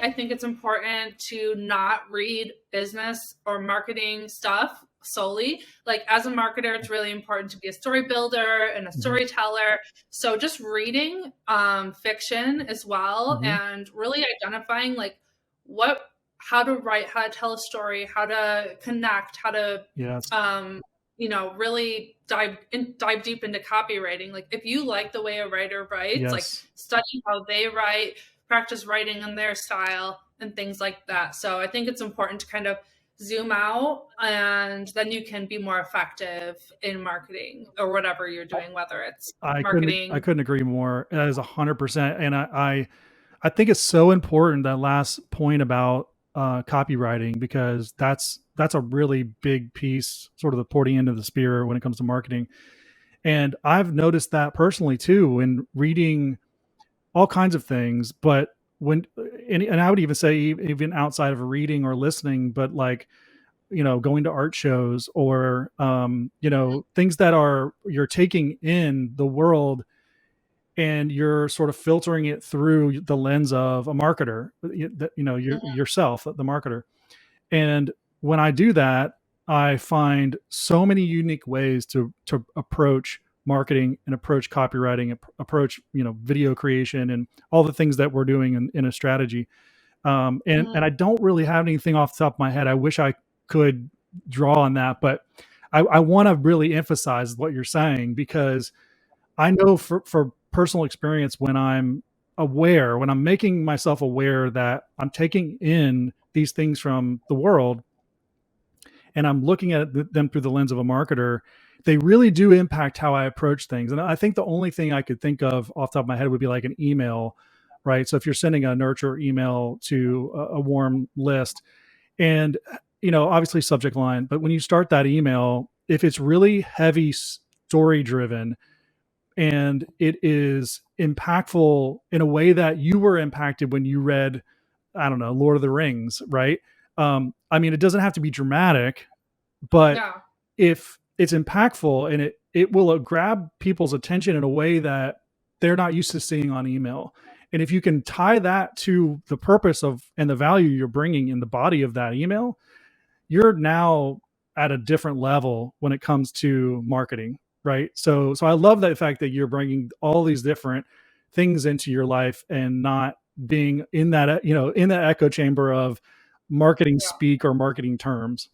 I think it's important to not read business or marketing stuff solely. Like as a marketer, it's really important to be a story builder and a storyteller. So just reading fiction as well, Mm-hmm. and really identifying like how to write, how to tell a story, how to connect, how to Yes. really dive deep into copywriting. Like if you like the way a writer writes, like Yes. study how they write, practice writing in their style and things like that. So I think it's important to kind of zoom out, and then you can be more effective in marketing or whatever you're doing, whether it's I marketing. couldn't agree more. That is 100%. And I think it's so important, that last point about copywriting, because that's a really big piece, sort of the porting into the spear when it comes to marketing. And I've noticed that personally too in reading all kinds of things. But when and I would even say even outside of reading or listening, but like, going to art shows, or things that are, you're taking in the world, and you're sort of filtering it through the lens of a marketer, Mhm. yourself, the marketer. And when I do that, I find so many unique ways to approach marketing and approach copywriting, approach video creation, and all the things that we're doing in a strategy. And I Mhm. don't really have anything off the top of my head. I wish I could draw on that, but I want to really emphasize what you're saying, because I know for personal experience, when I'm making myself aware that I'm taking in these things from the world, and I'm looking at them through the lens of a marketer, they really do impact how I approach things. And I think the only thing I could think of off the top of my head would be like an email, right? So if you're sending a nurture email to a warm list, and obviously subject line, but when you start that email, if it's really heavy story driven, and it is impactful in a way that you were impacted when you read, I don't know, Lord of the Rings, right? I mean, it doesn't have to be dramatic, but Yeah. if it's impactful, and it will grab people's attention in a way that they're not used to seeing on email. And if you can tie that to the purpose of and the value you're bringing in the body of that email, you're now at a different level when it comes to marketing, right? So I love that fact that you're bringing all these different things into your life, and not being in that echo chamber of marketing Yeah. speak or marketing terms.